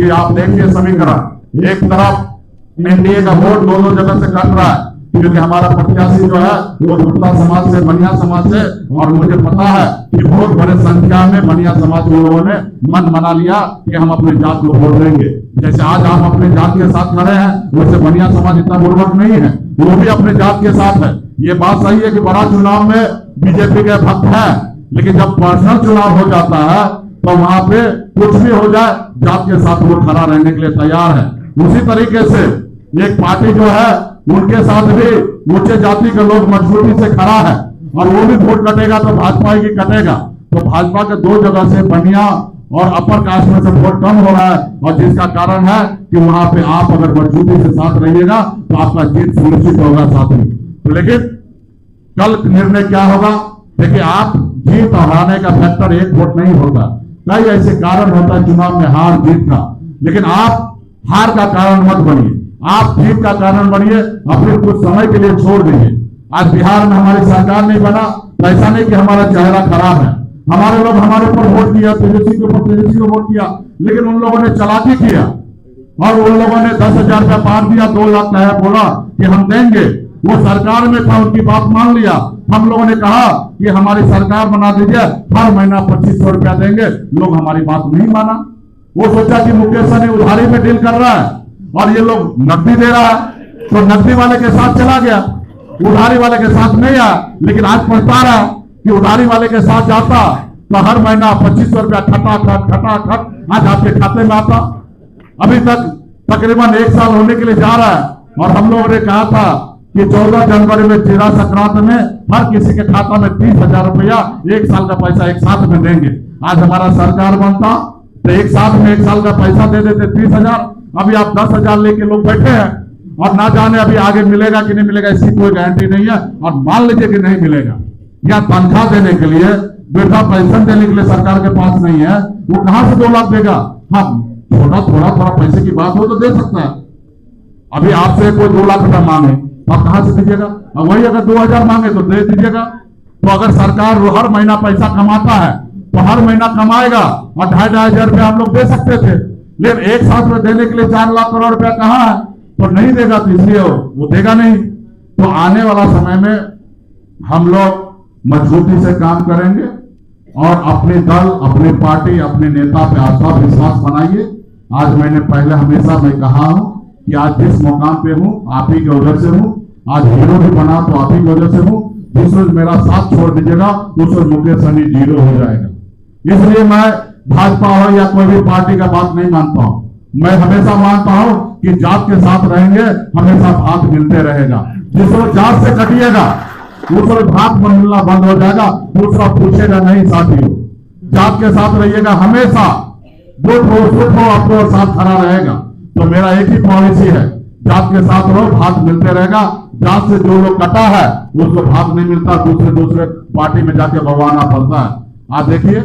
क्योंकि आप देखिए समीकरण, एक तरफ एनडीए का वोट दोनों जगह से कट रहा है, क्योंकि हमारा प्रत्याशी जो है वो दुपट्टा समाज से, बनिया समाज से, और मुझे पता है कि बहुत बड़े संख्या में बनिया समाज के लोगों ने मन बना लिया कि हम अपनी जात को वोट देंगे। जैसे आज हम अपने जात के साथ खड़े हैं, वैसे बनिया समाज इतना बुर्बक नहीं है, वो भी अपने जात के साथ है। ये बात सही है कि बड़ा चुनाव में बीजेपी के भक्त है, लेकिन जब पर्सनल चुनाव हो जाता है तो वहां पे कुछ भी हो जाए, जात के साथ वो खड़ा रहने के लिए तैयार है। उसी तरीके से एक पार्टी जो है उनके साथ भी ऊंचे जाति के लोग मजबूती से खड़ा है, और वो भी वोट कटेगा तो भाजपा की कटेगा। तो भाजपा के दो जगह से बनिया और अपर कास्ट में से वोट कम हो रहा है, और जिसका कारण है कि वहां पे आप अगर मजबूती से साथ रहिएगा तो आपका जीत सुनिश्चित होगा साथी। तो लेकिन कल निर्णय क्या होगा, देखिए आप जीत और हारने का फैक्टर एक वोट नहीं होता, कई ऐसे कारण होता है चुनाव में हार जीत का, लेकिन आप हार का कारण मत बनिए, आप जीत का कारण बनिए। अपने कुछ समय के लिए छोड़ दीजिए। आज बिहार में हमारी सरकार नहीं बना तो ऐसा नहीं कि हमारा चेहरा खराब है, हमारे लोग हमारे ऊपर वोट किया, तेजस्वी के ऊपर तेजस्वी को वोट किया, लेकिन उन लोगों ने चालाकी किया और उन लोगों ने 10,000 रुपया पार दिया, 2 लाख का है, बोला कि हम देंगे। वो सरकार में था, उनकी बात मान लिया। हम लोगों ने कहा कि हमारी सरकार बना दीजिए, हर महीना 2500 रुपया देंगे, लोग हमारी बात नहीं माना। वो सोचा कि मुकेश सहनी उधारी में डील कर रहा है और ये लोग नकदी दे रहा है, तो नकदी वाले के साथ चला गया, उधारी वाले के साथ नहीं आया। लेकिन आज पछता रहा कि उधारी वाले के साथ जाता तो हर महीना 2500 रुपया खटाखट आज आपके खाते में आता। अभी तक तकरीबन 1 साल होने के लिए जा रहा है, और हम लोगों ने कहा था कि 14 जनवरी में चिरा संक्रांत में हर किसी के खाता में 30,000 रुपया 1 साल का पैसा एक साथ में देंगे। आज हमारा सरकार बनता तो एक साथ में 1 साल का पैसा दे देते 30,000। अभी आप 10,000 लेके लोग बैठे हैं, और ना जाने अभी आगे मिलेगा कि नहीं मिलेगा इसकी कोई गारंटी नहीं है, और मान लीजिए कि नहीं मिलेगा। या तनख्वाह देने के लिए, वृद्धा पेंशन देने के लिए सरकार के पास नहीं है, वो कहां से 2 लाख देगा। हाँ, थोड़ा पैसे की बात हो तो दे सकता है। अभी आपसे कोई 2 लाख रुपया मांगे तो आप कहां से दीजिएगा, और वही अगर 2,000 मांगे तो दे दीजिएगा। तो अगर सरकार हर महीना पैसा कमाता है तो हर महीना कमाएगा, और 2,500 रुपया हम लोग दे सकते थे, लेकिन एक साथ में देने के लिए 4 लाख करोड़ रुपया कहाँ है, तो नहीं देगा, तो इसलिए वो देगा नहीं। तो आने वाला समय में हम लोग मजबूती से काम करेंगे और अपने दल, अपनी पार्टी, अपने नेता पे आस्था विश्वास बनाइए। आज मैंने पहले हमेशा मैं कहा हूं कि आज जिस मुकाम पे हूं आप ही की वजह से हूं, आज हीरो भी बना तो आप ही की वजह से हूं। जिस रोज मेरा साथ छोड़ दीजिएगा उस रोज मुकेश सहनी जीरो हो जाएगा। इसलिए मैं भाजपा हो या कोई भी पार्टी का बात नहीं मानता हूं। मैं हमेशा मानता हूं कि जात के साथ रहेंगे, हमेशा भात मिलते रहेगा। जिस रोज जात से कटिएगा उस रोज भात मिलना बंद हो जाएगा, दूसरा पूछेगा नहीं साथियों। जात के साथ रहिएगा, हमेशा दुख हो आपको साथ खड़ा रहेगा। तो मेरा एक ही पॉलिसी है, जात के साथ रहो, भात मिलते रहेगा। जात से जो लोग कटा है उसको भात नहीं मिलता, दूसरे पार्टी में जाके बवाना पड़ता है। आप देखिए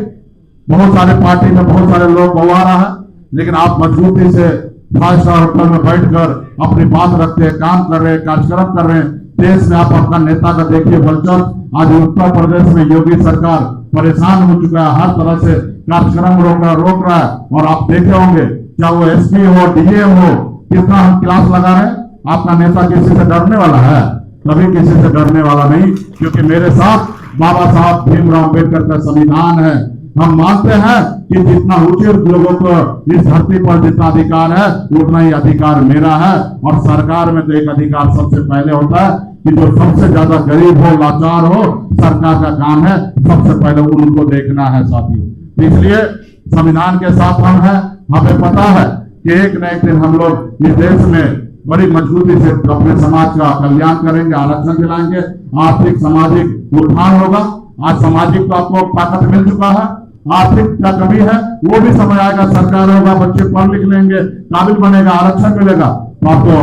बहुत सारे पार्टी में बहुत सारे लोग बवा रहा है, लेकिन आप मजबूती से 5 स्टार होटल में बैठकर अपनी बात रखते हैं, काम कर रहे हैं, कार्यक्रम कर रहे हैं। देश में आप अपना नेता का देखिए बलचल। आज उत्तर प्रदेश में योगी सरकार परेशान हो चुका है, हर तरह से कार्यक्रम रोक रहा है। और आप देखे होंगे चाहे वो एसपी हो, डीएम हो, कितना हम क्लास लगा रहे हैं। आपका नेता किसी से डरने वाला है? कभी किसी से डरने वाला नहीं, क्योंकि मेरे साथ बाबा साहब भीमराव अम्बेडकर का संविधान है। हम मानते हैं कि जितना ऊंचे लोगों को इस धरती पर जितना अधिकार है उतना ही अधिकार मेरा है। और सरकार में तो एक अधिकार सबसे पहले होता है कि जो सबसे ज्यादा गरीब हो, लाचार हो, सरकार का काम है सबसे पहले उनको देखना है साथियों। इसलिए संविधान के साथ हम हैं। हमें पता है कि एक न एक दिन हम लोग इस देश में बड़ी मजबूती से अपने समाज का कल्याण करेंगे, आरक्षण दिलाएंगे, आर्थिक सामाजिक उत्थान होगा। आज सामाजिक तो आपको ताकत मिल चुका है, आर्थिक क्या कमी है वो भी समय आएगा, सरकार होगा, बच्चे पढ़ लिख लेंगे, काबिल बनेगा, आरक्षण मिलेगा, तो आपको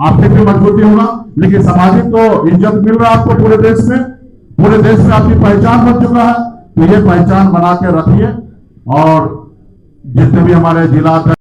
आर्थिक भी मजबूती होगा। लेकिन सामाजिक तो इज्जत मिल रहा है आपको पूरे देश में, पूरे देश में आपकी पहचान बन चुका है। तो ये पहचान बना के रखिए, और जितने भी हमारे जिला